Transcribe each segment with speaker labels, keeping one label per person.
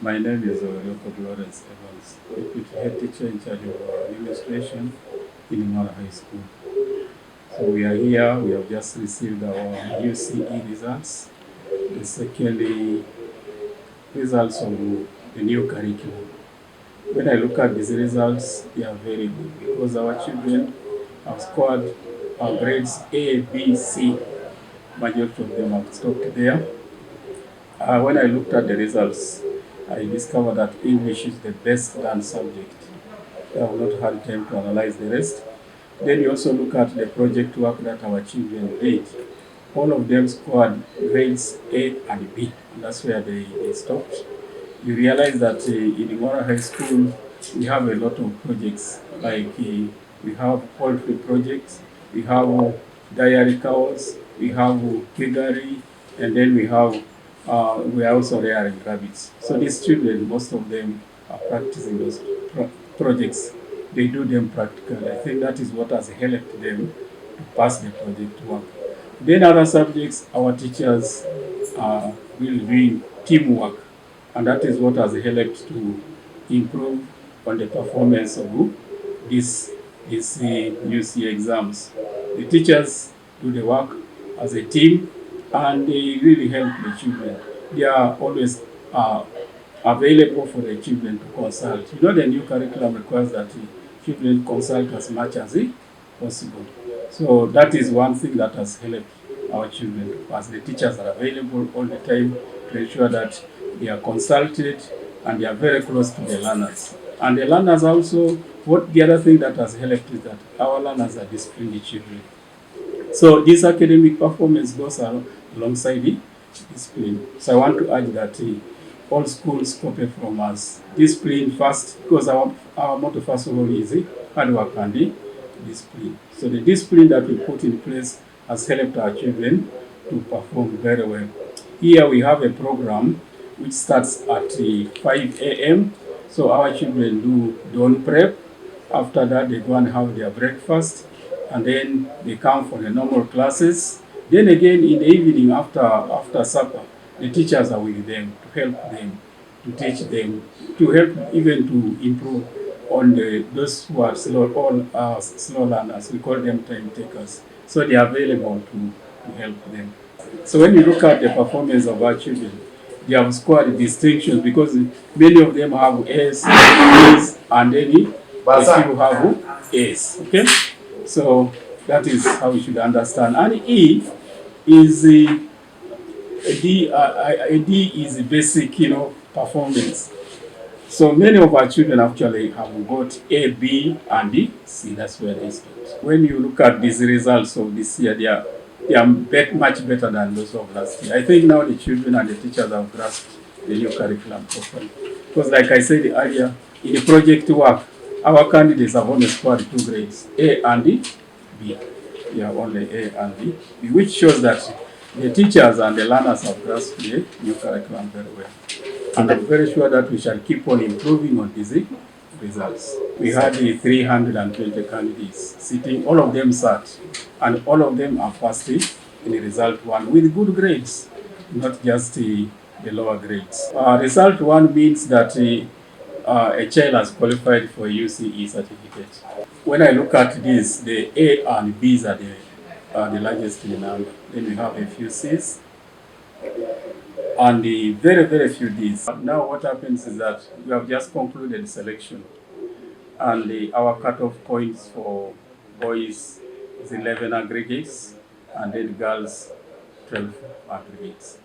Speaker 1: My name is Ngora Evans, Deputy Head Teacher in charge of administration in Ngora High School. So we are here, we have just received our UCE results, the second results of the new curriculum. When I look at these results, they are very good because our children have scored grades A, B, C. Majority of them have stopped there. When I looked at the results, I discovered that English is the best learned subject. I have not had time to analyze the rest. Then you also look at the project work that our children did. All of them scored grades A and B, and that's where they stopped. You realize that in Ngora High School, we have a lot of projects, like we have poultry projects, we have dairy cows, we have piggery, and then we are also rearing rabbits. So these children, most of them are practicing those projects. They do them practically. I think that is what has helped them to pass the project work. Then other subjects, our teachers will doing teamwork, and that is what has helped to improve on the performance of these UC exams. The teachers do the work as a team, and they really help the children. They are always available for the children to consult. You know, the new curriculum requires that the children consult as much as possible. So that is one thing that has helped our children, as the teachers are available all the time to ensure that they are consulted and they are very close to the learners. And the learners also, what the other thing that has helped is that our learners are disciplined children. So this academic performance goes alongside the discipline. So I want to urge that all schools copy from us. Discipline first, because our motto first of all is hard work and discipline. So the discipline that we put in place has helped our children to perform very well. Here we have a program which starts at 5 a.m. So our children do dawn prep. After that, they go and have their breakfast, and then they come for the normal classes. Then again in the evening after supper, the teachers are with them to help them, to teach them, to help even to improve on those who are slow learners. We call them time takers. So they are available to help them. So when you look at the performance of our children, they have scored distinctions because many of them have A's, and then a few have A's. Okay, so that is how we should understand. And E is a D is basic, performance. So many of our children actually have got A, B, and C. That's where they start. When you look at these results of this year, they are much better than those of last year. I think now the children and the teachers have grasped the new curriculum properly. Because like I said earlier, in the project work, our candidates have only scored 2 grades, A and B. They are only A and B, which shows that the teachers and the learners have grasped the new curriculum very well. And I'm very sure that we shall keep on improving on these results. We had 320 candidates sitting, all of them sat, and all of them are passed in result 1 with good grades, not just the lower grades. Result 1 means that a child has qualified for a UCE certificate. When I look at this, the A and B's are the largest in number. Then we have a few C's and the very, very few Ds. Now what happens is that we have just concluded selection, and our cutoff points for boys is 11 aggregates, and then girls 12 aggregates.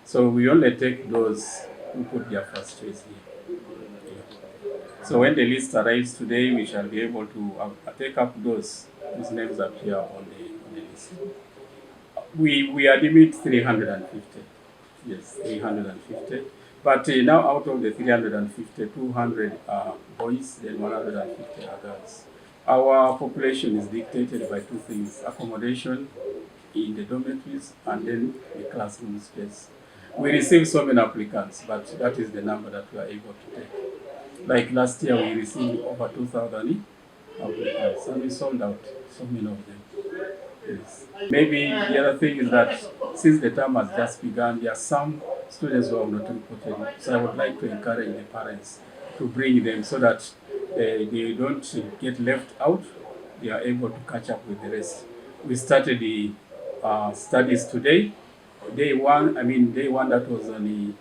Speaker 1: So we only take those who put their first choice here. Yeah. So when the list arrives today, we shall be able to take up those whose names appear on the list. We admit 350. Yes, 350. But now out of the 350, 200 are boys, then 150 are girls. Our population is dictated by 2 things: accommodation in the dormitories and then the classroom space. We receive so many applicants, but that is the number that we are able to take. Like last year, we received over 2,000 applicants, and we sold out so many of them. Yes. Maybe the other thing is that since the term has just begun, there are some students who have not reported. So I would like to encourage the parents to bring them so that they don't get left out. They are able to catch up with the rest. We started the studies today. Day one that was on the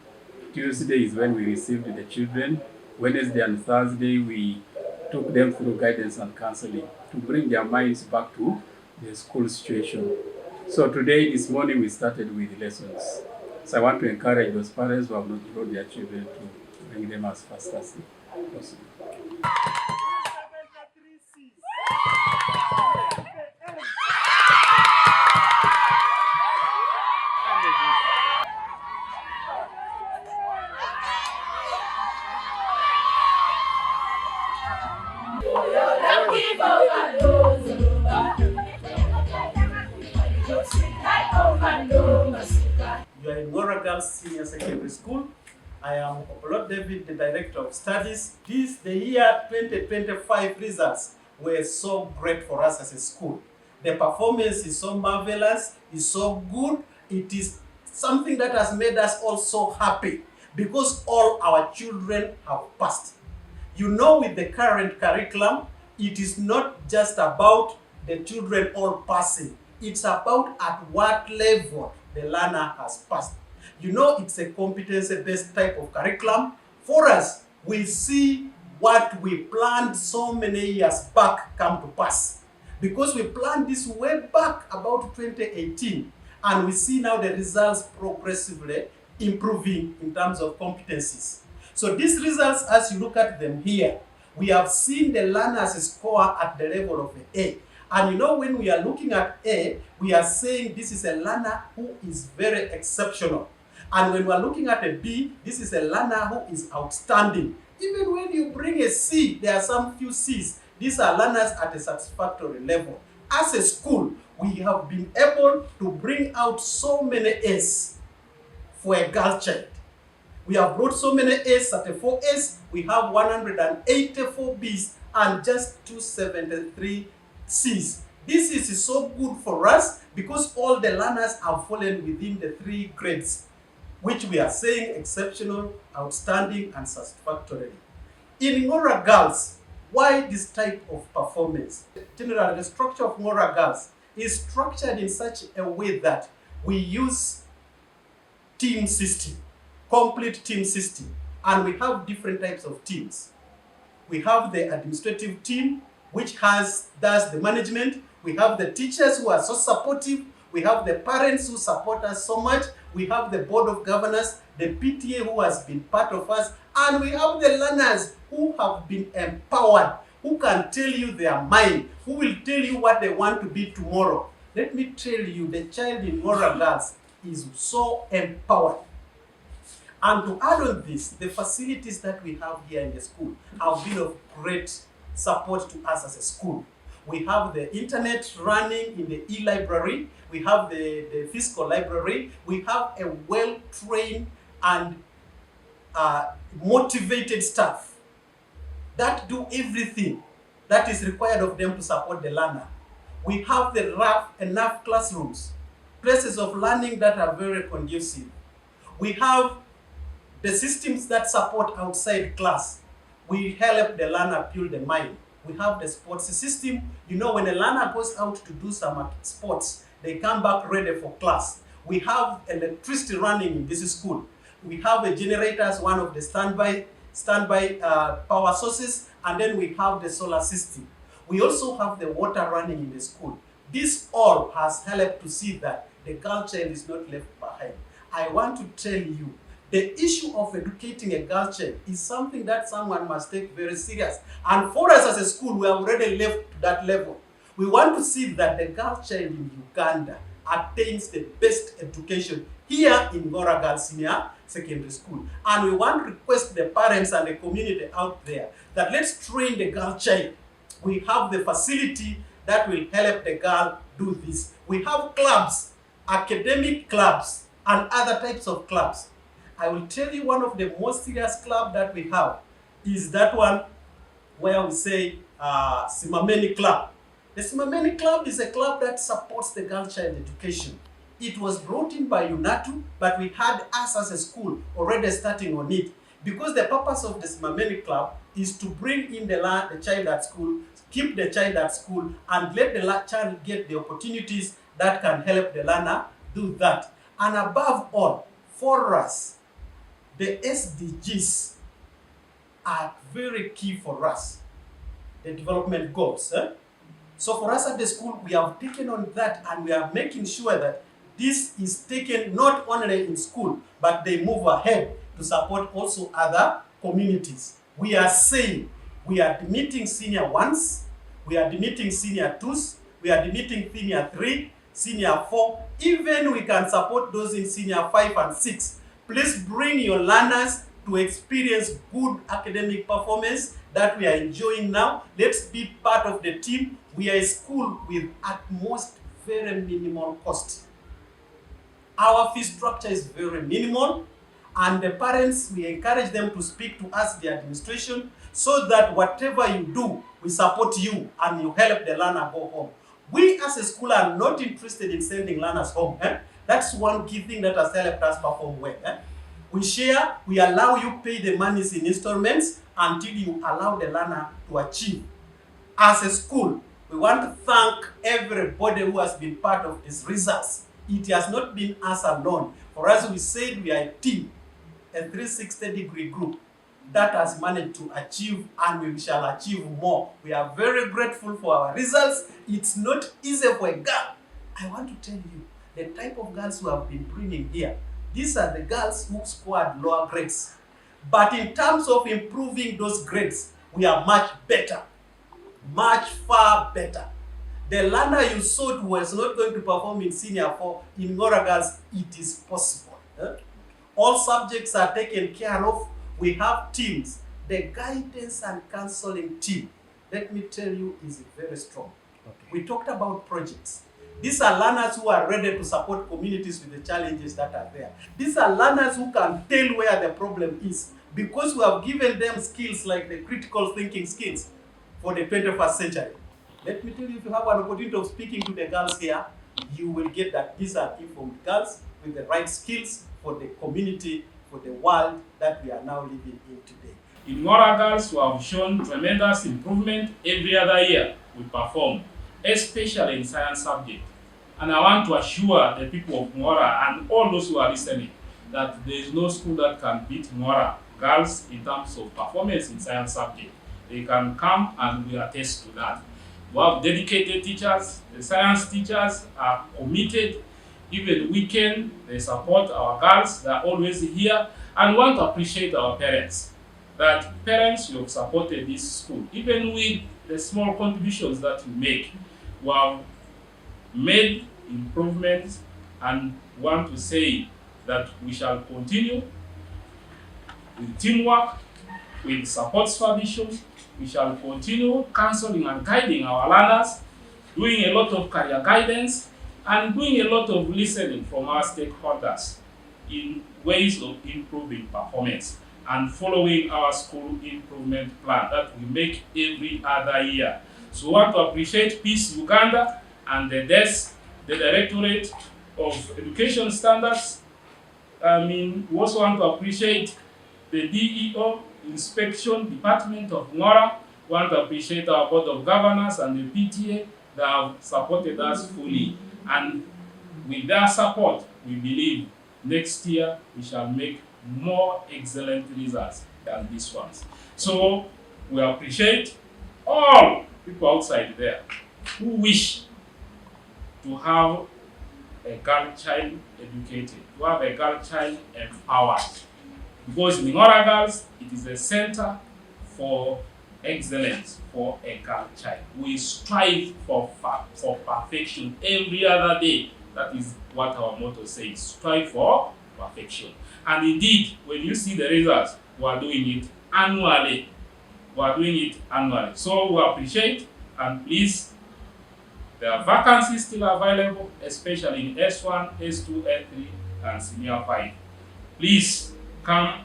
Speaker 1: Tuesday is when we received the children. Wednesday and Thursday we took them through guidance and counseling to bring their minds back to the school situation. So today, this morning, we started with lessons. So I want to encourage those parents who have not brought their children to bring them as fast as possible.
Speaker 2: You are in Ngora Girls Senior Secondary School. I am Lord David, the Director of Studies. The year 2025 results were so great for us as a school. The performance is so marvelous, is so good. It is something that has made us all so happy because all our children have passed. You know, with the current curriculum, it is not just about the children all passing. It's about at what level the learner has passed. You know, it's a competency-based type of curriculum. For us, we see what we planned so many years back come to pass. Because we planned this way back about 2018, and we see now the results progressively improving in terms of competencies. So these results, as you look at them here, we have seen the learners score at the level of A. And you know, when we are looking at A, we are saying this is a learner who is very exceptional. And when we are looking at a B, this is a learner who is outstanding. Even when you bring a C, there are some few C's. These are learners at a satisfactory level. As a school, we have been able to bring out so many A's for a girl child. We have brought so many A's, 34 A's. We have 184 B's and just 273 C's. This is so good for us because all the learners have fallen within the 3 grades, which we are saying exceptional, outstanding, and satisfactory. In Ngora Girls, why this type of performance? Generally, the structure of Ngora Girls is structured in such a way that we use team system, complete team system, and we have different types of teams. We have the administrative team, which does the management. We have the teachers who are so supportive. We have the parents who support us so much. We have the board of governors, the PTA who has been part of us, and we have the learners who have been empowered, who can tell you their mind, who will tell you what they want to be tomorrow. Let me tell you, the child in Ngora Girls is so empowered. And to add on this, the facilities that we have here in the school have been of great support to us as a school. We have the internet running in the e-library. We have the physical library. We have a well-trained and motivated staff that do everything that is required of them to support the learner. We have enough classrooms, places of learning that are very conducive. We have the systems that support outside class. We help the learner build the mind. We have the sports system. You know, when a learner goes out to do some sports, they come back ready for class. We have electricity running in this school. We have a generator as one of the standby power sources, and then we have the solar system. We also have the water running in the school. This all has helped to see that the girl child is not left behind. I want to tell you, the issue of educating a girl child is something that someone must take very serious. And for us as a school, we have already left to that level. We want to see that the girl child in Uganda attains the best education here in Ngora Girls Senior Secondary School. And we want to request the parents and the community out there that let's train the girl child. We have the facility that will help the girl do this. We have clubs, academic clubs, and other types of clubs. I will tell you one of the most serious clubs that we have is that one where we say Simameni Club. The Simameni Club is a club that supports the girl child education. It was brought in by UNATU, but we had us as a school already starting on it. Because the purpose of the Simameni Club is to bring in the child at school, keep the child at school, and let the child get the opportunities that can help the learner do that. And above all, for us, the SDGs are very key for us, the development goals. So for us at the school, we have taken on that, and we are making sure that this is taken not only in school, but they move ahead to support also other communities. We are saying we are admitting senior ones, we are admitting senior twos, we are admitting senior 3, senior 4, even we can support those in senior 5 and 6. Please bring your learners to experience good academic performance that we are enjoying now. Let's be part of the team. We are a school with at most very minimal cost. Our fee structure is very minimal, and the parents, we encourage them to speak to us, the administration, so that whatever you do, we support you and you help the learner go home. We as a school are not interested in sending learners home. That's one key thing that has helped us perform well. We share, we allow you pay the monies in installments until you allow the learner to achieve. As a school, we want to thank everybody who has been part of these results. It has not been us alone. For us, we said we are a team, a 360-degree group that has managed to achieve, and we shall achieve more. We are very grateful for our results. It's not easy for a girl. I want to tell you, the type of girls who have been bringing here, these are the girls who scored lower grades. But in terms of improving those grades, we are much better, much far better. The learner you saw who was not going to perform in senior 4, in Ngora girls, it is possible. All subjects are taken care of. We have teams. The guidance and counseling team, let me tell you, is very strong. Okay. We talked about projects. These are learners who are ready to support communities with the challenges that are there. These are learners who can tell where the problem is, because we have given them skills like the critical thinking skills for the 21st century. Let me tell you, if you have an opportunity of speaking to the girls here, you will get that these are informed girls with the right skills for the community, for the world that we are now living in today.
Speaker 3: In Ngora girls, who have shown tremendous improvement every other year we perform, especially in science subject. And I want to assure the people of Ngora and all those who are listening that there is no school that can beat Ngora girls in terms of performance in science subject. They can come and we attest to that. We have dedicated teachers. The science teachers are committed. Even weekend, they support our girls. They are always here. And we want to appreciate our parents. That parents, you have supported this school. Even with the small contributions that you make, we have made improvements, and want to say that we shall continue with teamwork, with support supervision. We shall continue counseling and guiding our learners, doing a lot of career guidance, and doing a lot of listening from our stakeholders in ways of improving performance and following our school improvement plan that we make every other year. So we want to appreciate Peace Uganda and the desk, the Directorate of Education Standards. We also want to appreciate the DEO, Inspection Department of Ngora. We want to appreciate our Board of Governors and the PTA that have supported us fully. And with their support, we believe next year we shall make more excellent results than these ones. So we appreciate all people outside there who wish to have a girl child educated, to have a girl child empowered. Because in Ngora girls, it is a center for excellence for a girl child. We strive for perfection every other day. That is what our motto says, strive for perfection. And indeed, when you see the results, we are doing it annually. So we appreciate, and please, there are vacancies still available, especially in S1, S2, S3, and Senior 5. Please come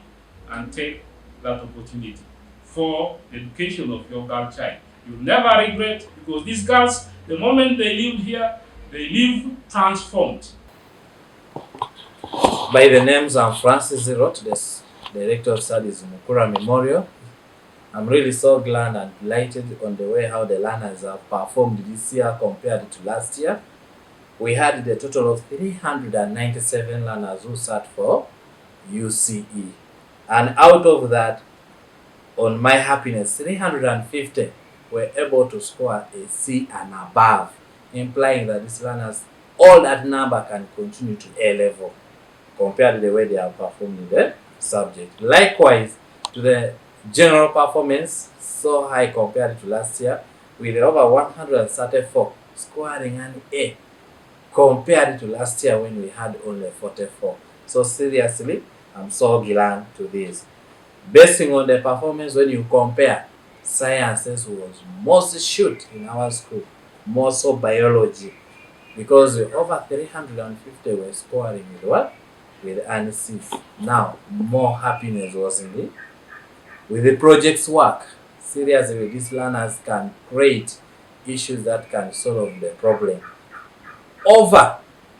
Speaker 3: and take that opportunity for the education of your girl child. You'll never regret, because these girls, the moment they live here, they live transformed.
Speaker 4: By the names, I'm Francis Zerot, the Director of Studies in Ngora Memorial. I'm really so glad and delighted on the way how the learners have performed this year compared to last year. We had the total of 397 learners who sat for UCE. And out of that, on my happiness, 350 were able to score a C and above, implying that these learners, all that number can continue to A level compared to the way they have performed in the subject. Likewise, to the general performance, so high compared to last year, with over 134 scoring an A compared to last year when we had only 44. So seriously, I'm so glad to this. Basing on the performance, when you compare, sciences was most shoot in our school, more so biology, because over 350 were scoring with what? With an C's. Now, more happiness was in the with the project's work. Seriously, these learners can create issues that can solve the problem. Over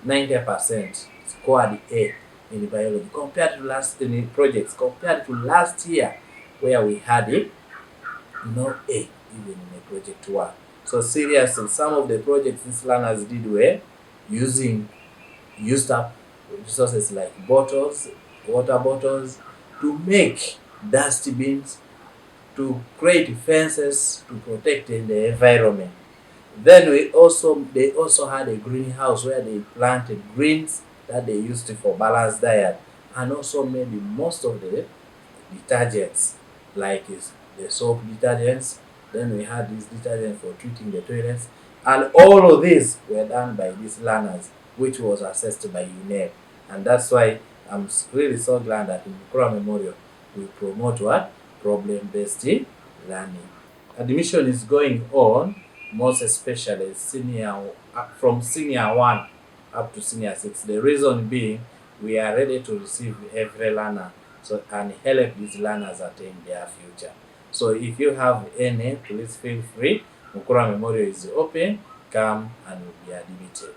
Speaker 4: 90% scored A in the biology compared to last in the projects compared to last year where we had it no A even in the project work. So seriously, some of the projects these learners did were used up resources like bottles, water bottles, to make dust bins, to create fences to protect the environment. Then they also had a greenhouse where they planted greens that they used for balanced diet, and also made the most of the detergents like the soap detergents. Then we had this detergent for treating the toilets, and all of these were done by these learners, which was assessed by UNEP. And that's why I'm really so glad that in Ngora Memorial we promote what? Problem-based learning. Admission is going on, most especially from senior 1 up to senior 6. The reason being, we are ready to receive every learner and help these learners attain their future. So if you have any, please feel free. Ngora Memorial is open. Come and be admitted.